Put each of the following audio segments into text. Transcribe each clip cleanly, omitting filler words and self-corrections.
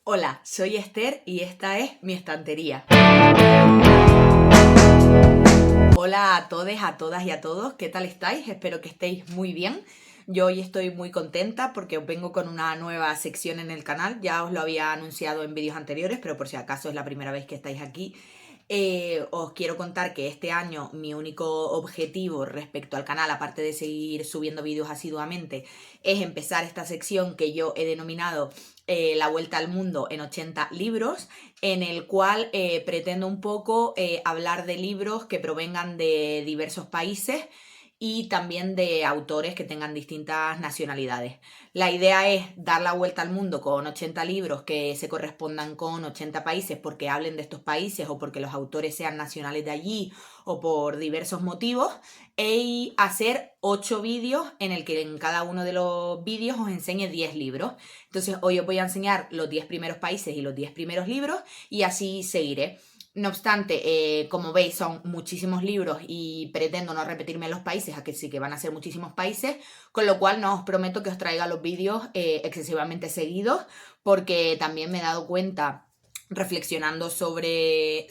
Hola, soy Esther y esta es mi estantería. Hola a todos, a todas y a todos, ¿qué tal estáis? Espero que estéis muy bien. Yo hoy estoy muy contenta porque os vengo con una nueva sección en el canal. Ya os lo había anunciado en vídeos anteriores, pero por si acaso es la primera vez que estáis aquí. Os quiero contar que este año mi único objetivo respecto al canal, aparte de seguir subiendo vídeos asiduamente, es empezar esta sección que yo he denominado La Vuelta al Mundo en 80 libros, en el cual pretendo un poco hablar de libros que provengan de diversos países y también de autores que tengan distintas nacionalidades. La idea es dar la vuelta al mundo con 80 libros que se correspondan con 80 países porque hablen de estos países o porque los autores sean nacionales de allí o por diversos motivos, y hacer 8 vídeos en el que en cada uno de los vídeos os enseñe 10 libros. Entonces hoy os voy a enseñar los 10 primeros países y los 10 primeros libros y así seguiré. No obstante, como veis, son muchísimos libros y pretendo no repetirme los países, aquí sí que van a ser muchísimos países, con lo cual no os prometo que os traiga los vídeos excesivamente seguidos, porque también me he dado cuenta, reflexionando sobre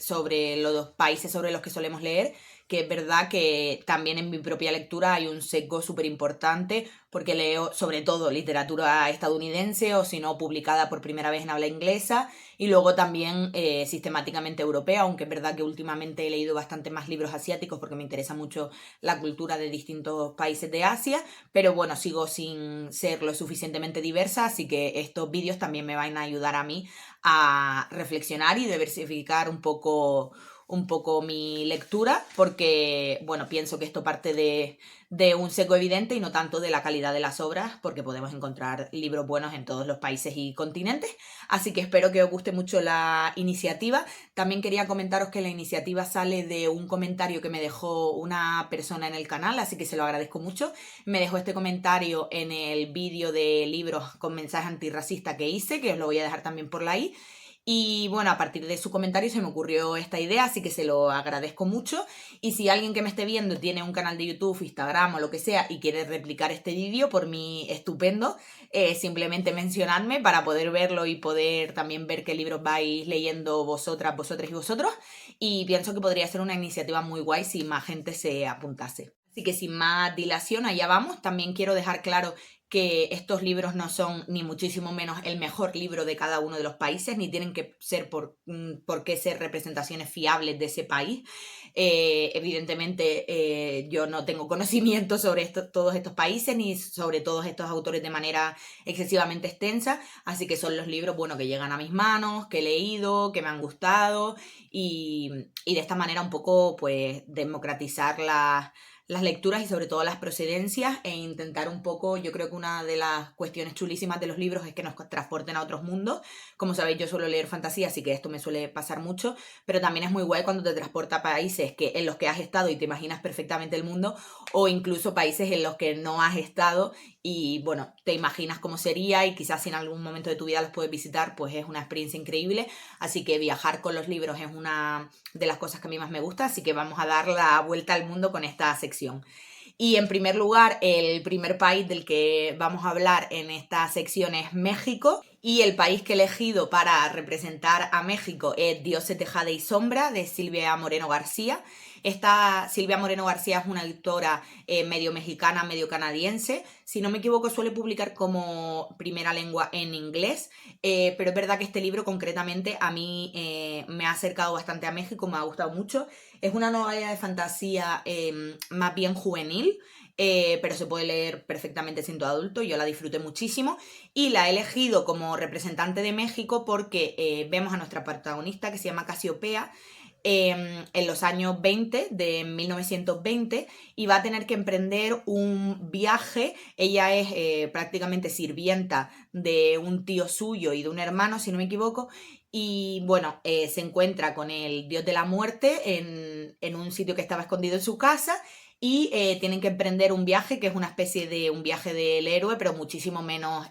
los países sobre los que solemos leer, que es verdad que también en mi propia lectura hay un sesgo súper importante, porque leo sobre todo literatura estadounidense o si no publicada por primera vez en habla inglesa, y luego también sistemáticamente europea, aunque es verdad que últimamente he leído bastante más libros asiáticos porque me interesa mucho la cultura de distintos países de Asia, pero bueno, sigo sin ser lo suficientemente diversa, así que estos vídeos también me van a ayudar a mí a reflexionar y diversificar un poco mi lectura, porque, bueno, pienso que esto parte de un seco evidente y no tanto de la calidad de las obras, porque podemos encontrar libros buenos en todos los países y continentes. Así que espero que os guste mucho la iniciativa. También quería comentaros que la iniciativa sale de un comentario que me dejó una persona en el canal, así que se lo agradezco mucho. Me dejó este comentario en el vídeo de libros con mensaje antirracista que hice, que os lo voy a dejar también por ahí. Y bueno, a partir de su comentario se me ocurrió esta idea, así que se lo agradezco mucho. Y si alguien que me esté viendo tiene un canal de YouTube, Instagram o lo que sea y quiere replicar este vídeo, por mí estupendo. Simplemente mencionadme para poder verlo y poder también ver qué libros vais leyendo vosotras, vosotros y vosotros. Y pienso que podría ser una iniciativa muy guay si más gente se apuntase. Así que sin más dilación, allá vamos. También quiero dejar claro que estos libros no son ni muchísimo menos el mejor libro de cada uno de los países, ni tienen que ser por qué ser representaciones fiables de ese país. Evidentemente yo no tengo conocimiento sobre todos estos países ni sobre todos estos autores de manera excesivamente extensa, así que son los libros, bueno, que llegan a mis manos, que he leído, que me han gustado y de esta manera un poco pues democratizar las lecturas y sobre todo las procedencias e intentar un poco, yo creo que una de las cuestiones chulísimas de los libros es que nos transporten a otros mundos. Como sabéis, yo suelo leer fantasía, así que esto me suele pasar mucho, pero también es muy guay cuando te transporta a países en los que has estado y te imaginas perfectamente el mundo, o incluso países en los que no has estado y bueno, te imaginas cómo sería y quizás si en algún momento de tu vida los puedes visitar, pues es una experiencia increíble. Así que viajar con los libros es una de las cosas que a mí más me gusta, así que vamos a dar la vuelta al mundo con esta sección. Y en primer lugar, el primer país del que vamos a hablar en esta sección es México. Y el país que he elegido para representar a México es Dioses, Tejada y Sombra, de Silvia Moreno García. Esta Silvia Moreno García es una autora medio mexicana, medio canadiense. Si no me equivoco, suele publicar como primera lengua en inglés, pero es verdad que este libro concretamente a mí me ha acercado bastante a México, me ha gustado mucho. Es una novela de fantasía más bien juvenil, pero se puede leer perfectamente siendo adulto. Yo la disfruté muchísimo y la he elegido como representante de México porque vemos a nuestra protagonista que se llama Casiopea en los años 20 de 1920 y va a tener que emprender un viaje. Ella es prácticamente sirvienta de un tío suyo y de un hermano, si no me equivoco, y bueno, se encuentra con el dios de la muerte en un sitio que estaba escondido en su casa y tienen que emprender un viaje que es una especie de un viaje del héroe, pero muchísimo menos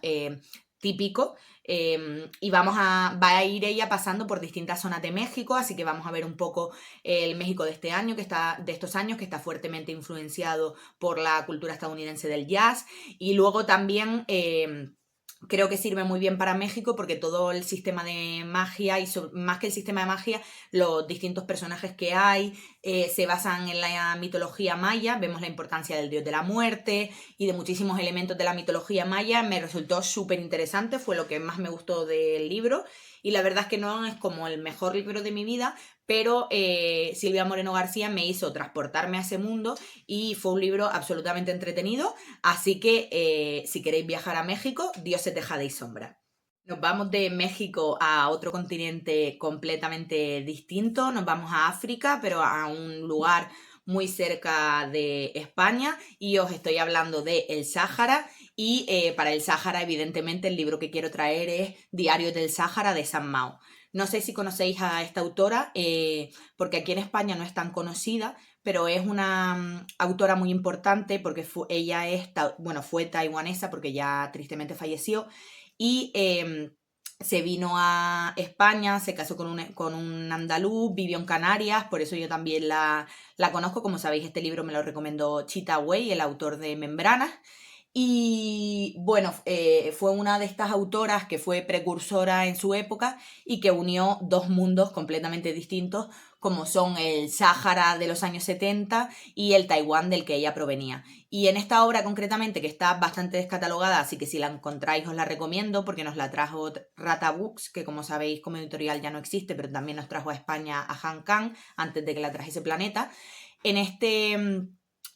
típico. Y va a ir ella pasando por distintas zonas de México, así que vamos a ver un poco el México de este año, de estos años, que está fuertemente influenciado por la cultura estadounidense del jazz. Y luego también Creo que sirve muy bien para México porque todo el sistema de magia y más que el sistema de magia, los distintos personajes que hay se basan en la mitología maya. Vemos la importancia del dios de la muerte y de muchísimos elementos de la mitología maya. Me resultó súper interesante, fue lo que más me gustó del libro. Y la verdad es que no es como el mejor libro de mi vida, pero Silvia Moreno García me hizo transportarme a ese mundo y fue un libro absolutamente entretenido. Así que si queréis viajar a México, Dios se tejada y sombra. Nos vamos de México a otro continente completamente distinto, nos vamos a África, pero a un lugar muy cerca de España y os estoy hablando de el Sáhara y para el Sáhara evidentemente el libro que quiero traer es Diarios del Sáhara de San Mao. No sé si conocéis a esta autora, porque aquí en España no es tan conocida, pero es una autora muy importante porque ella es, bueno, fue taiwanesa porque ya tristemente falleció y se vino a España, se casó con un andaluz, vivió en Canarias, por eso yo también la conozco. Como sabéis, este libro me lo recomendó Chita Wei, el autor de Membranas. Y bueno, fue una de estas autoras que fue precursora en su época y que unió dos mundos completamente distintos, como son el Sáhara de los años 70 y el Taiwán del que ella provenía. Y en esta obra concretamente, que está bastante descatalogada, así que si la encontráis os la recomiendo, porque nos la trajo Rata Books, que como sabéis como editorial ya no existe, pero también nos trajo a España a Han Kang antes de que la trajese Planeta. En este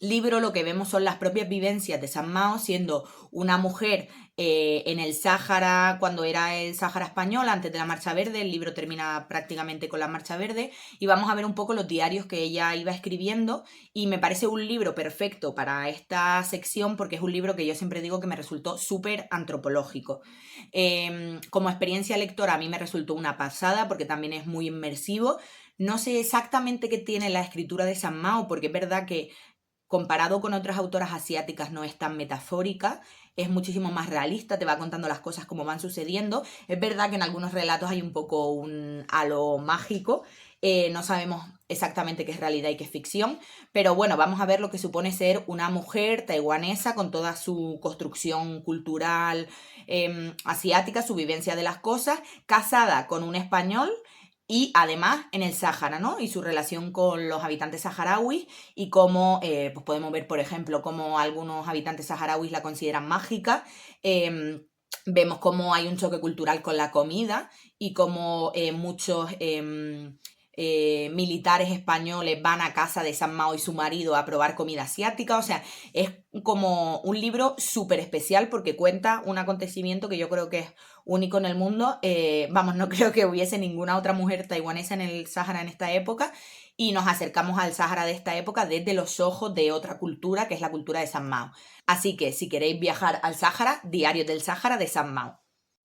libro lo que vemos son las propias vivencias de San Mao siendo una mujer en el Sáhara, cuando era el Sáhara español, antes de la Marcha Verde. El libro termina prácticamente con la Marcha Verde y vamos a ver un poco los diarios que ella iba escribiendo y me parece un libro perfecto para esta sección porque es un libro que yo siempre digo que me resultó súper antropológico. Como experiencia lectora a mí me resultó una pasada porque también es muy inmersivo. No sé exactamente qué tiene la escritura de San Mao, porque es verdad que comparado con otras autoras asiáticas no es tan metafórica, es muchísimo más realista, te va contando las cosas como van sucediendo. Es verdad que en algunos relatos hay un poco un halo mágico, no sabemos exactamente qué es realidad y qué es ficción, pero bueno, vamos a ver lo que supone ser una mujer taiwanesa con toda su construcción cultural asiática, su vivencia de las cosas, casada con un español y además en el Sáhara, ¿no? Y su relación con los habitantes saharauis y cómo, pues podemos ver, por ejemplo, cómo algunos habitantes saharauis la consideran mágica. Vemos cómo hay un choque cultural con la comida y cómo muchos militares españoles van a casa de San Mao y su marido a probar comida asiática. O sea, es como un libro súper especial porque cuenta un acontecimiento que yo creo que es único en el mundo. Vamos, no creo que hubiese ninguna otra mujer taiwanesa en el Sáhara en esta época y nos acercamos al Sáhara de esta época desde los ojos de otra cultura, que es la cultura de San Mao. Así que si queréis viajar al Sáhara, Diario del Sáhara de San Mao.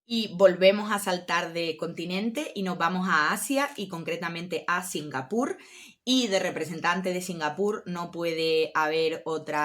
Y volvemos a saltar de continente y nos vamos a Asia y concretamente a Singapur. Y de representante de Singapur no puede haber otro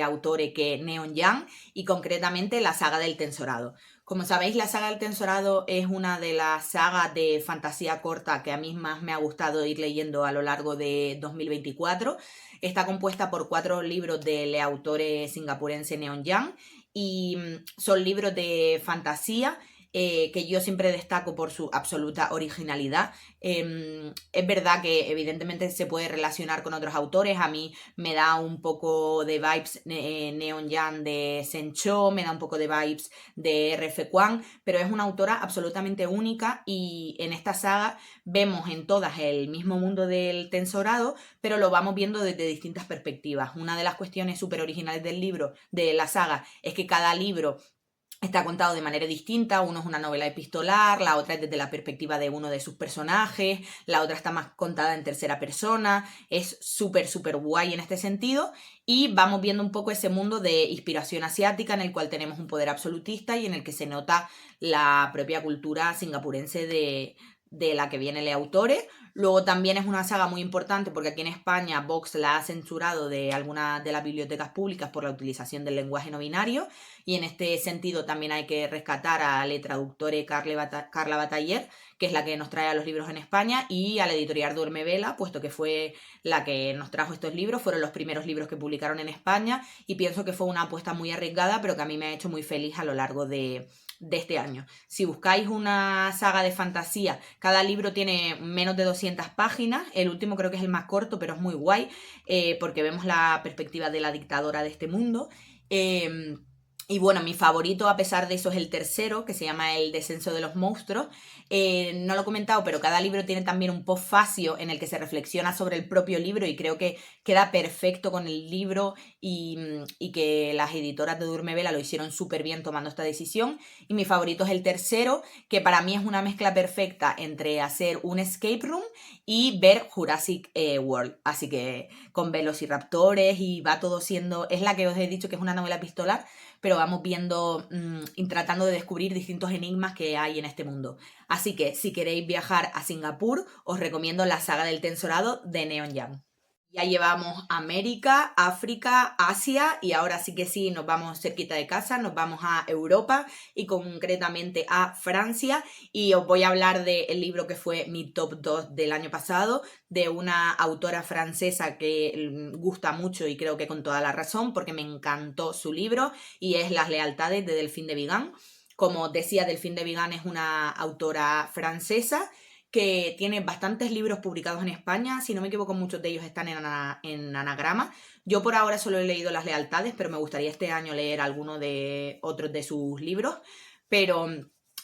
autor que Neon Yang y concretamente la saga del Tensorado. Como sabéis, la saga del Tensorado es una de las sagas de fantasía corta que a mí más me ha gustado ir leyendo a lo largo de 2024. Está compuesta por 4 libros del autor singapurense Neon Yang y son libros de fantasía que yo siempre destaco por su absoluta originalidad. Es verdad que evidentemente se puede relacionar con otros autores. A mí me da un poco de vibes Neon Yang de Sencho, me da un poco de vibes de R.F. Kuang, pero es una autora absolutamente única y en esta saga vemos en todas el mismo mundo del tensorado, pero lo vamos viendo desde distintas perspectivas. Una de las cuestiones súper originales del libro, de la saga, es que cada libro está contado de manera distinta. Uno es una novela epistolar, la otra es desde la perspectiva de uno de sus personajes, la otra está más contada en tercera persona. Es súper, súper guay en este sentido y vamos viendo un poco ese mundo de inspiración asiática en el cual tenemos un poder absolutista y en el que se nota la propia cultura singapurense de la que viene el autor. Luego también es una saga muy importante porque aquí en España Vox la ha censurado de algunas de las bibliotecas públicas por la utilización del lenguaje no binario y en este sentido también hay que rescatar a la traductora Carla Bataller, que es la que nos trae a los libros en España, y a la editorial Duerme Vela, puesto que fue la que nos trajo estos libros, fueron los primeros libros que publicaron en España y pienso que fue una apuesta muy arriesgada pero que a mí me ha hecho muy feliz a lo largo de de este año. Si buscáis una saga de fantasía, cada libro tiene menos de 200 páginas, el último creo que es el más corto, pero es muy guay, porque vemos la perspectiva de la dictadora de este mundo. Y bueno, mi favorito a pesar de eso es el tercero, que se llama El descenso de los monstruos. No lo he comentado, pero cada libro tiene también un postfacio en el que se reflexiona sobre el propio libro y creo que queda perfecto con el libro y que las editoras de Durme Vela lo hicieron súper bien tomando esta decisión. Y mi favorito es el tercero, que para mí es una mezcla perfecta entre hacer un escape room y ver Jurassic World. Así que con velociraptores y va todo siendo... Es la que os he dicho que es una novela epistolar, pero vamos viendo y tratando de descubrir distintos enigmas que hay en este mundo. Así que si queréis viajar a Singapur, os recomiendo la saga del Tensorado de Neon Young. Ya llevamos América, África, Asia y ahora sí que sí, nos vamos cerquita de casa, nos vamos a Europa y concretamente a Francia y os voy a hablar del libro que fue mi top 2 del año pasado, de una autora francesa que gusta mucho y creo que con toda la razón porque me encantó su libro y es Las lealtades de Delphine de Vigan. Como decía, Delphine de Vigan es una autora francesa que tiene bastantes libros publicados en España, si no me equivoco muchos de ellos están en anagrama. Yo por ahora solo he leído Las lealtades, pero me gustaría este año leer alguno de otros de sus libros, pero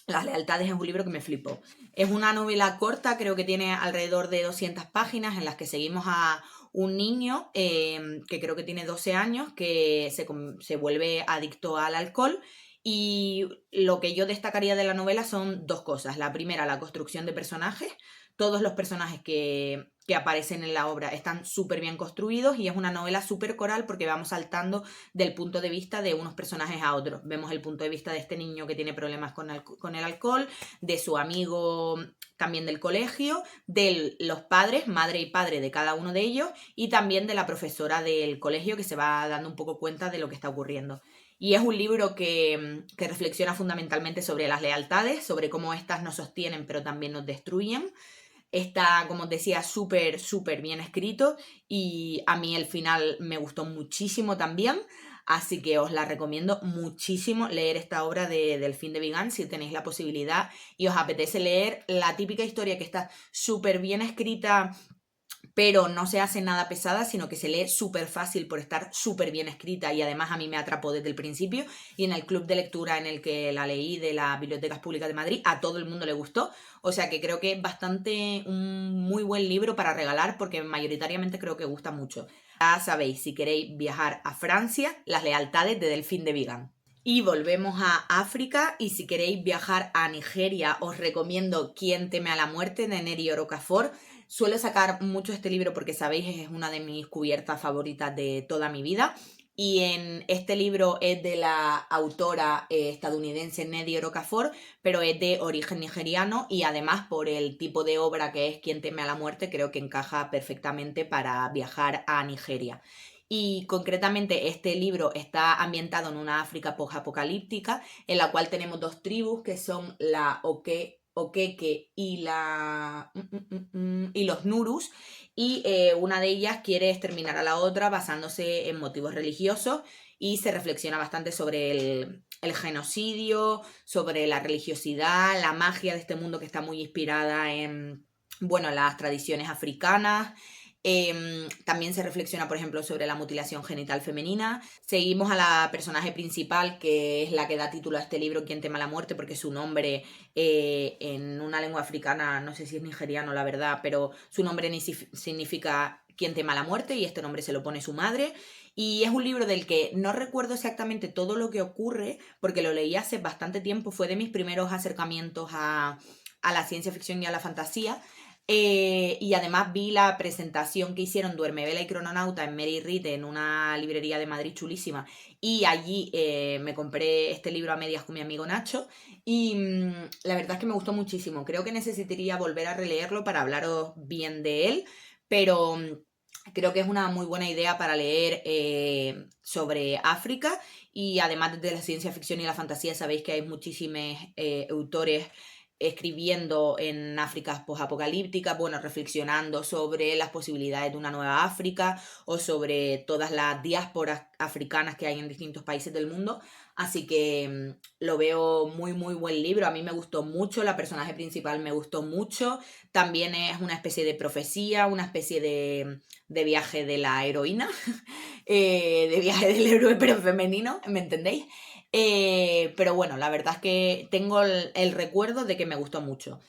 Las lealtades es un libro que me flipó. Es una novela corta, creo que tiene alrededor de 200 páginas en las que seguimos a un niño que creo que tiene 12 años, que se vuelve adicto al alcohol y lo que yo destacaría de la novela son dos cosas. La primera, la construcción de personajes. Todos los personajes que aparecen en la obra están súper bien construidos y es una novela súper coral porque vamos saltando del punto de vista de unos personajes a otros. Vemos el punto de vista de este niño que tiene problemas con el alcohol, de su amigo también del colegio, de los padres, madre y padre de cada uno de ellos y también de la profesora del colegio que se va dando un poco cuenta de lo que está ocurriendo. Y es un libro que reflexiona fundamentalmente sobre las lealtades, sobre cómo éstas nos sostienen pero también nos destruyen. Está, como os decía, súper, súper bien escrito y a mí el final me gustó muchísimo también. Así que os la recomiendo muchísimo leer esta obra de Delphine de Vigan si tenéis la posibilidad y os apetece leer la típica historia que está súper bien escrita pero no se hace nada pesada, sino que se lee súper fácil por estar súper bien escrita y además a mí me atrapó desde el principio y en el club de lectura en el que la leí de las Bibliotecas Públicas de Madrid a todo el mundo le gustó, o sea que creo que es bastante un muy buen libro para regalar porque mayoritariamente creo que gusta mucho. Ya sabéis, si queréis viajar a Francia, Las lealtades de Delphine de Vigan. Y volvemos a África y si queréis viajar a Nigeria os recomiendo Quién teme a la muerte de Neri Okafor. Suelo sacar mucho este libro porque sabéis es una de mis cubiertas favoritas de toda mi vida y en este libro es de la autora estadounidense Nnedi Okafor, pero es de origen nigeriano y además por el tipo de obra que es Quién teme a la muerte creo que encaja perfectamente para viajar a Nigeria. Y concretamente este libro está ambientado en una África post-apocalíptica en la cual tenemos dos tribus que son la Okeke y los Nurus y una de ellas quiere exterminar a la otra basándose en motivos religiosos y se reflexiona bastante sobre el genocidio, sobre la religiosidad, la magia de este mundo que está muy inspirada en, bueno, las tradiciones africanas. También se reflexiona, por ejemplo, sobre la mutilación genital femenina. Seguimos a la personaje principal, que es la que da título a este libro, Quién teme a la muerte, porque su nombre en una lengua africana, no sé si es nigeriano, la verdad, pero su nombre significa Quién teme a la muerte y este nombre se lo pone su madre. Y es un libro del que no recuerdo exactamente todo lo que ocurre, porque lo leí hace bastante tiempo, fue de mis primeros acercamientos a la ciencia ficción y a la fantasía. Y además vi la presentación que hicieron Duerme Vela y Crononauta en Mary Read en una librería de Madrid chulísima y allí me compré este libro a medias con mi amigo Nacho y la verdad es que me gustó muchísimo. Creo que necesitaría volver a releerlo para hablaros bien de él, pero creo que es una muy buena idea para leer sobre África y además de la ciencia ficción y la fantasía sabéis que hay muchísimos autores escribiendo en África posapocalíptica, bueno, reflexionando sobre las posibilidades de una nueva África o sobre todas las diásporas africanas que hay en distintos países del mundo. Así que lo veo muy, muy buen libro. A mí me gustó mucho, la personaje principal me gustó mucho. También es una especie de profecía, una especie de viaje de la heroína, de viaje del héroe pero femenino, ¿me entendéis? Pero bueno, la verdad es que tengo el recuerdo de que me gustó mucho.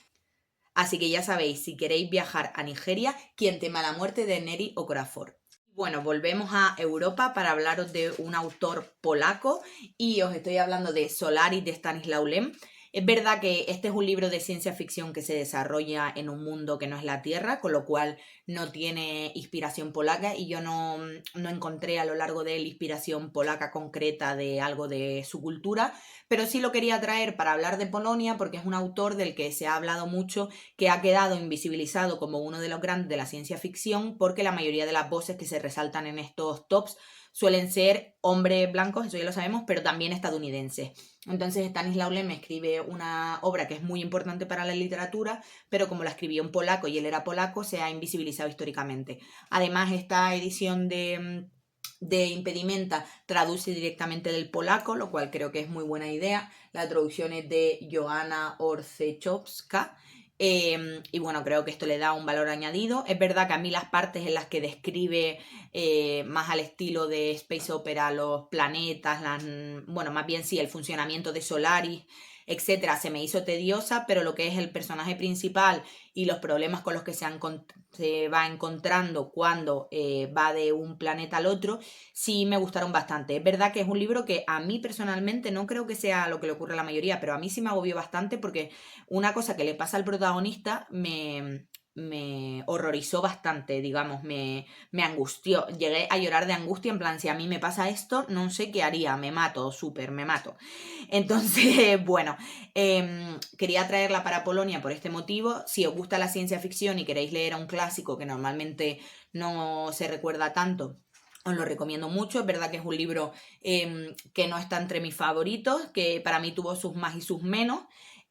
Así que ya sabéis, si queréis viajar a Nigeria, Quien teme a la muerte de Neri Okorafor. Bueno, volvemos a Europa para hablaros de un autor polaco y os estoy hablando de Solaris de Stanislaw Lem. Es verdad que este es un libro de ciencia ficción que se desarrolla en un mundo que no es la Tierra, con lo cual no tiene inspiración polaca y yo no encontré a lo largo de él inspiración polaca concreta de algo de su cultura, pero sí lo quería traer para hablar de Polonia porque es un autor del que se ha hablado mucho, que ha quedado invisibilizado como uno de los grandes de la ciencia ficción porque la mayoría de las voces que se resaltan en estos tops suelen ser hombres blancos, eso ya lo sabemos, pero también estadounidenses. Entonces Stanislaw Lem escribe una obra que es muy importante para la literatura, pero como la escribió en polaco y él era polaco, se ha invisibilizado históricamente. Además, esta edición de Impedimenta traduce directamente del polaco, lo cual creo que es muy buena idea. La traducción es de Joanna Orzechowska. Y bueno, creo que esto le da un valor añadido. Es verdad que a mí las partes en las que describe más al estilo de Space Opera los planetas, bueno, más bien sí, el funcionamiento de Solaris, etcétera, se me hizo tediosa, pero lo que es el personaje principal y los problemas con los que se va encontrando cuando va de un planeta al otro, sí me gustaron bastante. Es verdad que es un libro que a mí personalmente no creo que sea lo que le ocurre a la mayoría, pero a mí sí me agobió bastante porque una cosa que le pasa al protagonista me horrorizó bastante, digamos, me angustió. Llegué a llorar de angustia en plan, si a mí me pasa esto, no sé qué haría, me mato, súper, me mato. Entonces, bueno, quería traerla para Polonia por este motivo. Si os gusta la ciencia ficción y queréis leer a un clásico que normalmente no se recuerda tanto, os lo recomiendo mucho. Es verdad que es un libro que no está entre mis favoritos, que para mí tuvo sus más y sus menos.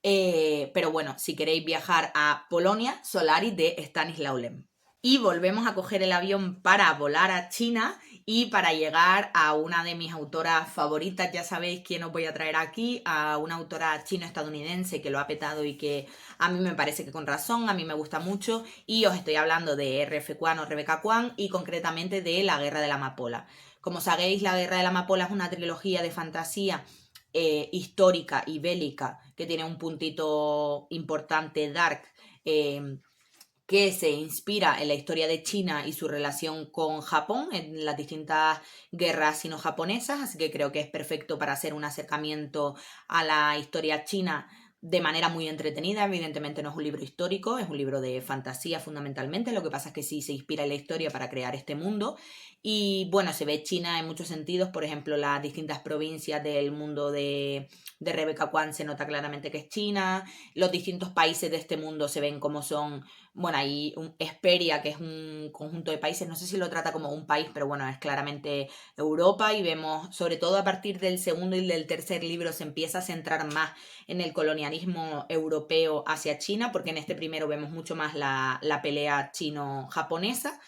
Pero bueno, si queréis viajar a Polonia, Solaris de Stanislaw Lem. Y volvemos a coger el avión para volar a China y para llegar a una de mis autoras favoritas. Ya sabéis quién os voy a traer aquí, a una autora chino-estadounidense que lo ha petado y que a mí me parece que con razón, a mí me gusta mucho, y os estoy hablando de R.F. Kuang o Rebecca Kuang y concretamente de La Guerra de la Amapola. Como sabéis, La Guerra de la Amapola es una trilogía de fantasía histórica y bélica que tiene un puntito importante dark, que se inspira en la historia de China y su relación con Japón en las distintas guerras sino-japonesas, así que creo que es perfecto para hacer un acercamiento a la historia china de manera muy entretenida. Evidentemente no es un libro histórico, es un libro de fantasía fundamentalmente, lo que pasa es que sí se inspira en la historia para crear este mundo y bueno, se ve China en muchos sentidos, por ejemplo, las distintas provincias del mundo de Rebecca Kuang se nota claramente que es China, los distintos países de este mundo se ven como son. Bueno, hay Hesperia, que es un conjunto de países, no sé si lo trata como un país, pero bueno, es claramente Europa y vemos, sobre todo a partir del segundo y del tercer libro, se empieza a centrar más en el colonialismo europeo hacia China, porque en este primero vemos mucho más la pelea chino-japonesa.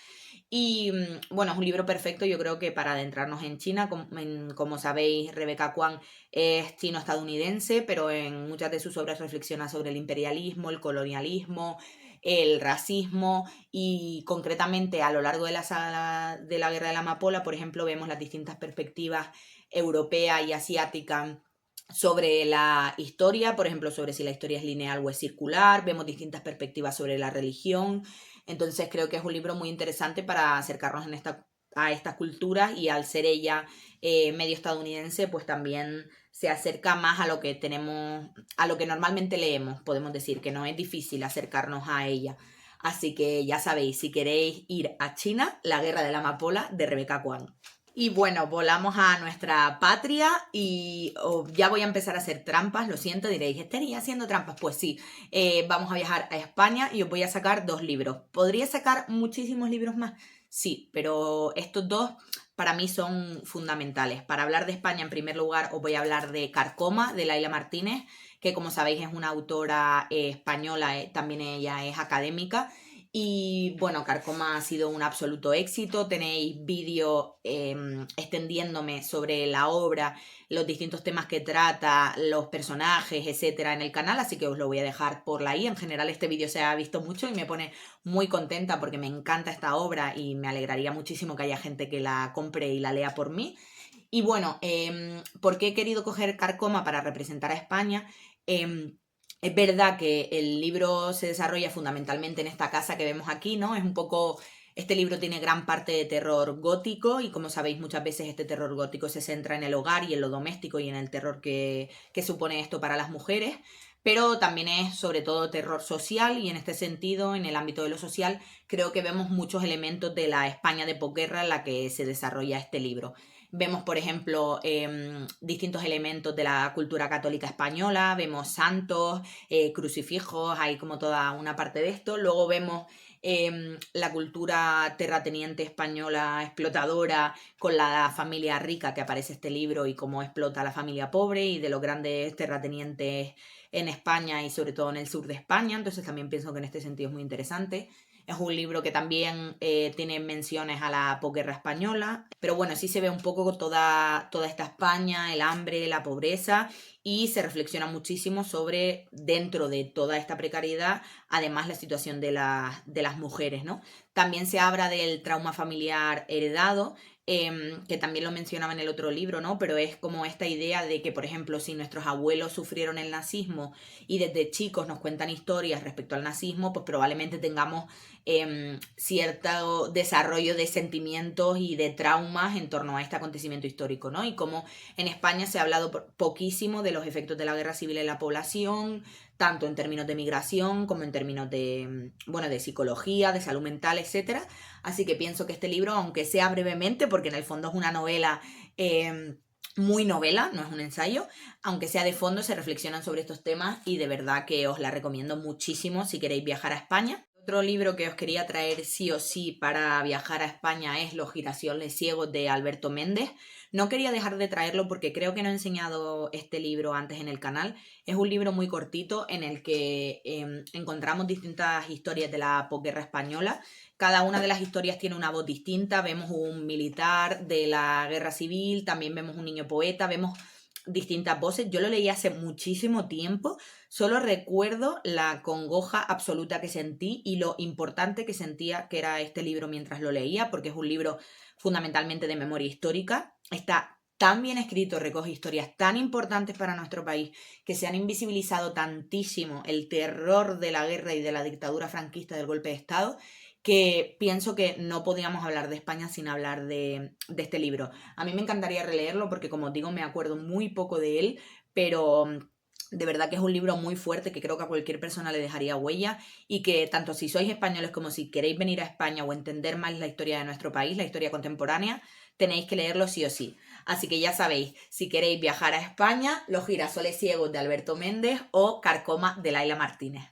Y bueno, es un libro perfecto, yo creo que para adentrarnos en China, como sabéis, Rebecca Kuang es chino-estadounidense, pero en muchas de sus obras reflexiona sobre el imperialismo, el colonialismo, el racismo y concretamente a lo largo de la saga de la Guerra de la Amapola, por ejemplo, vemos las distintas perspectivas europea y asiática sobre la historia, por ejemplo, sobre si la historia es lineal o es circular, vemos distintas perspectivas sobre la religión, entonces creo que es un libro muy interesante para acercarnos a estas culturas y al ser ella medio estadounidense, pues también se acerca más a lo que tenemos, a lo que normalmente leemos, podemos decir, que no es difícil acercarnos a ella. Así que ya sabéis, si queréis ir a China, La Guerra de la Amapola de Rebecca Kuang. Y bueno, volamos a nuestra patria y ya voy a empezar a hacer trampas, lo siento, diréis, ¿estaría haciendo trampas? Pues sí, vamos a viajar a España y os voy a sacar 2 libros. ¿Podría sacar muchísimos libros más? Sí, pero estos dos para mí son fundamentales. Para hablar de España, en primer lugar, os voy a hablar de Carcoma, de Laila Martínez, que como sabéis es una autora española, también ella es académica Y bueno, Carcoma ha sido un absoluto éxito. Tenéis vídeos extendiéndome sobre la obra, los distintos temas que trata, los personajes, etcétera, en el canal, así que os lo voy a dejar por ahí. En general, este vídeo se ha visto mucho y me pone muy contenta porque me encanta esta obra y me alegraría muchísimo que haya gente que la compre y la lea por mí. Y bueno, ¿por qué he querido coger Carcoma para representar a España? Es verdad que el libro se desarrolla fundamentalmente en esta casa que vemos aquí, ¿no? Es un poco... Este libro tiene gran parte de terror gótico y como sabéis muchas veces este terror gótico se centra en el hogar y en lo doméstico y en el terror que supone esto para las mujeres, pero también es sobre todo terror social y en este sentido, en el ámbito de lo social, creo que vemos muchos elementos de la España de posguerra en la que se desarrolla este libro. Vemos, por ejemplo, distintos elementos de la cultura católica española, vemos santos, crucifijos, hay como toda una parte de esto. Luego vemos la cultura terrateniente española explotadora con la familia rica que aparece este libro y cómo explota la familia pobre y de los grandes terratenientes en España y sobre todo en el sur de España. Entonces también pienso que en este sentido es muy interesante. Es un libro que también tiene menciones a la posguerra española, pero bueno, sí se ve un poco toda esta España, el hambre, la pobreza y se reflexiona muchísimo sobre, dentro de toda esta precariedad, además la situación de las mujeres, ¿no? También se habla del trauma familiar heredado, que también lo mencionaba en el otro libro, ¿no? Pero es como esta idea de que, por ejemplo, si nuestros abuelos sufrieron el nazismo y desde chicos nos cuentan historias respecto al nazismo, pues probablemente tengamos cierto desarrollo de sentimientos y de traumas en torno a este acontecimiento histórico, ¿no? Y como en España se ha hablado poquísimo de los efectos de la guerra civil en la población, tanto en términos de migración como en términos de, bueno, de psicología, de salud mental, etcétera. Así que pienso que este libro, aunque sea brevemente, porque en el fondo es una novela muy novela, no es un ensayo, aunque sea de fondo, se reflexionan sobre estos temas y de verdad que os la recomiendo muchísimo si queréis viajar a España. Otro libro que os quería traer sí o sí para viajar a España es Los girasoles ciegos de Alberto Méndez. No quería dejar de traerlo porque creo que no he enseñado este libro antes en el canal. Es un libro muy cortito en el que encontramos distintas historias de la posguerra española. Cada una de las historias tiene una voz distinta. Vemos un militar de la guerra civil, también vemos un niño poeta, vemos distintas voces. Yo lo leí hace muchísimo tiempo, solo recuerdo la congoja absoluta que sentí y lo importante que sentía que era este libro mientras lo leía, porque es un libro fundamentalmente de memoria histórica. Está tan bien escrito, recoge historias tan importantes para nuestro país, que se han invisibilizado tantísimo el terror de la guerra y de la dictadura franquista del golpe de Estado, que pienso que no podíamos hablar de España sin hablar de este libro. A mí me encantaría releerlo porque, como os digo, me acuerdo muy poco de él, pero de verdad que es un libro muy fuerte que creo que a cualquier persona le dejaría huella y que tanto si sois españoles como si queréis venir a España o entender más la historia de nuestro país, la historia contemporánea, tenéis que leerlo sí o sí. Así que ya sabéis, si queréis viajar a España, Los girasoles ciegos de Alberto Méndez o Carcoma de Laila Martínez.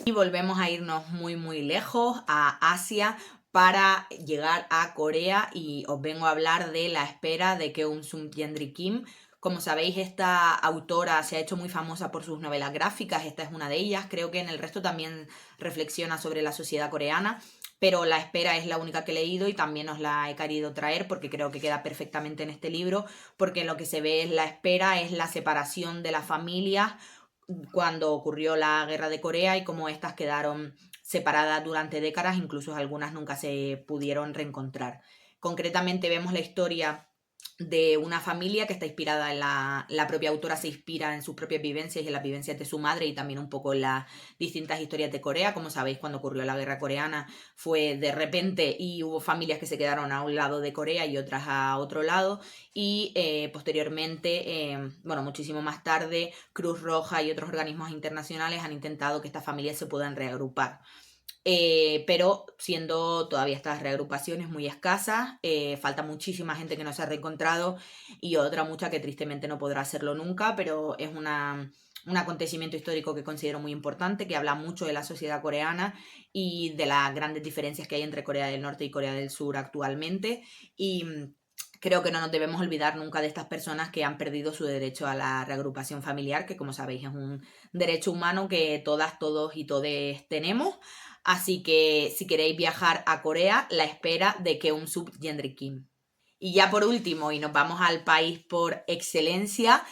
Y volvemos a irnos muy lejos, a Asia, para llegar a Corea y os vengo a hablar de La espera de Keum-Sung Yendri Kim. Como sabéis, esta autora se ha hecho muy famosa por sus novelas gráficas, esta es una de ellas, creo que en el resto también reflexiona sobre la sociedad coreana, pero La espera es la única que he leído y también os la he querido traer porque creo que queda perfectamente en este libro, porque lo que se ve es la espera, es la separación de las familias cuando ocurrió la guerra de Corea y cómo estas quedaron separadas durante décadas, incluso algunas nunca se pudieron reencontrar. Concretamente vemos la historia de una familia que está inspirada en la propia autora se inspira en sus propias vivencias y en las vivencias de su madre y también un poco en las distintas historias de Corea. Como sabéis, cuando ocurrió la guerra coreana fue de repente y hubo familias que se quedaron a un lado de Corea y otras a otro lado y posteriormente, bueno, muchísimo más tarde, Cruz Roja y otros organismos internacionales han intentado que estas familias se puedan reagrupar. Pero siendo todavía estas reagrupaciones muy escasas, falta muchísima gente que no se ha reencontrado y otra mucha que tristemente no podrá hacerlo nunca, pero es un acontecimiento histórico que considero muy importante, que habla mucho de la sociedad coreana y de las grandes diferencias que hay entre Corea del Norte y Corea del Sur actualmente. Y creo que no nos debemos olvidar nunca de estas personas que han perdido su derecho a la reagrupación familiar, que como sabéis es un derecho humano que todas, todos y todes tenemos. Así que si queréis viajar a Corea, la espera de Keum-sub Jendrik Kim. Y ya por último, y nos vamos al país por excelencia,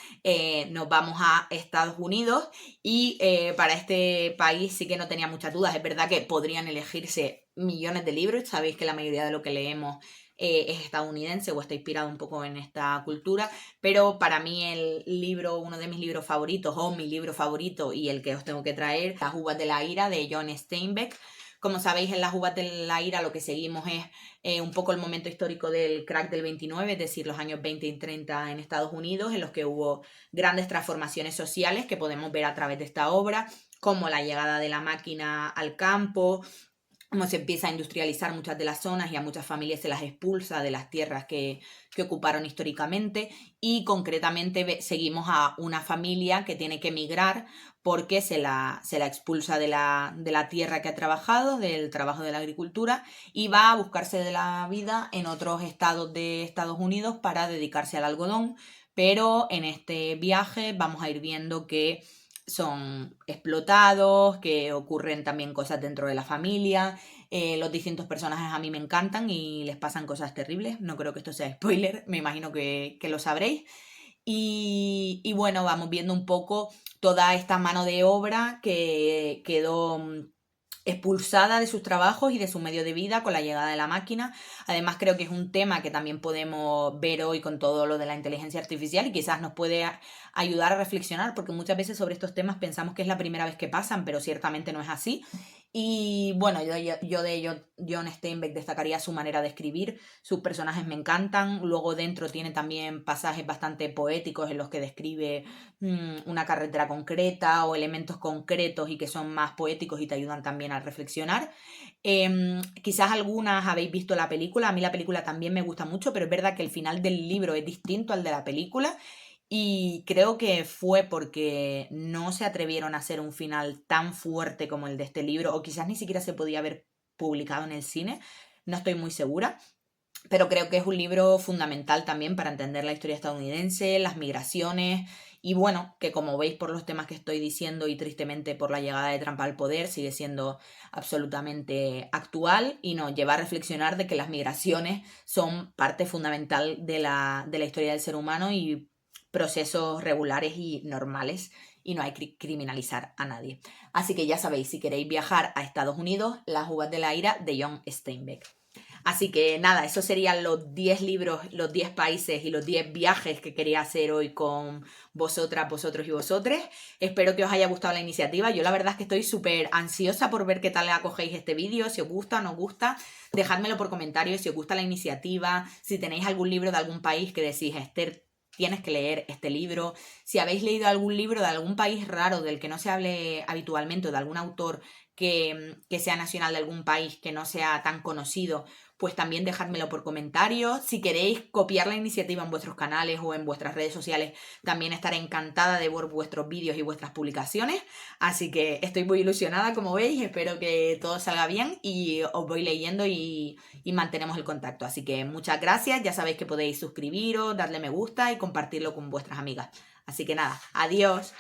nos vamos a Estados Unidos y para este país sí que no tenía muchas dudas. Es verdad que podrían elegirse millones de libros, sabéis que la mayoría de lo que leemos es estadounidense o está inspirado un poco en esta cultura, pero para mí el libro, uno de mis libros favoritos o mi libro favorito y el que os tengo que traer, Las uvas de la ira de John Steinbeck. Como sabéis, en Las uvas de la ira lo que seguimos es un poco el momento histórico del crack del 29, es decir, los años 20 y 30 en Estados Unidos, en los que hubo grandes transformaciones sociales que podemos ver a través de esta obra, como la llegada de la máquina al campo, cómo se empieza a industrializar muchas de las zonas y a muchas familias se las expulsa de las tierras que ocuparon históricamente, y concretamente seguimos a una familia que tiene que emigrar porque se la expulsa de la tierra que ha trabajado, del trabajo de la agricultura, y va a buscarse de la vida en otros estados de Estados Unidos para dedicarse al algodón, pero en este viaje vamos a ir viendo que son explotados, que ocurren también cosas dentro de la familia. Los distintos personajes a mí me encantan y les pasan cosas terribles. No creo que esto sea spoiler, me imagino que lo sabréis. Y bueno, vamos viendo un poco toda esta mano de obra que quedó expulsada de sus trabajos y de su medio de vida con la llegada de la máquina. Además, creo que es un tema que también podemos ver hoy con todo lo de la inteligencia artificial y quizás nos puede ayudar a reflexionar, porque muchas veces sobre estos temas pensamos que es la primera vez que pasan, pero ciertamente no es así. Y bueno, yo de ello, John Steinbeck destacaría su manera de escribir, sus personajes me encantan, luego dentro tiene también pasajes bastante poéticos en los que describe una carretera concreta o elementos concretos y que son más poéticos y te ayudan también a reflexionar. Quizás algunas habéis visto la película, a mí la película también me gusta mucho, pero es verdad que el final del libro es distinto al de la película. Y creo que fue porque no se atrevieron a hacer un final tan fuerte como el de este libro, o quizás ni siquiera se podía haber publicado en el cine, no estoy muy segura, pero creo que es un libro fundamental también para entender la historia estadounidense, las migraciones, y bueno, que como veis por los temas que estoy diciendo y tristemente por la llegada de Trump al poder, sigue siendo absolutamente actual y nos lleva a reflexionar de que las migraciones son parte fundamental de la historia del ser humano y procesos regulares y normales, y no hay que criminalizar a nadie. Así que ya sabéis, si queréis viajar a Estados Unidos, Las uvas de la ira de John Steinbeck. Así que nada, esos serían los 10 libros, los 10 países y los 10 viajes que quería hacer hoy con vosotras, vosotros y vosotres. Espero que os haya gustado la iniciativa. Yo la verdad es que estoy súper ansiosa por ver qué tal acogéis este vídeo, si os gusta o no os gusta. Dejádmelo por comentarios si os gusta la iniciativa, si tenéis algún libro de algún país que decís, Esther, tienes que leer este libro. Si habéis leído algún libro de algún país raro del que no se hable habitualmente o de algún autor que sea nacional de algún país que no sea tan conocido, pues también dejádmelo por comentarios. Si queréis copiar la iniciativa en vuestros canales o en vuestras redes sociales, también estaré encantada de ver vuestros vídeos y vuestras publicaciones. Así que estoy muy ilusionada, como veis, espero que todo salga bien y os voy leyendo y mantenemos el contacto. Así que muchas gracias, ya sabéis que podéis suscribiros, darle me gusta y compartirlo con vuestras amigas. Así que nada, adiós.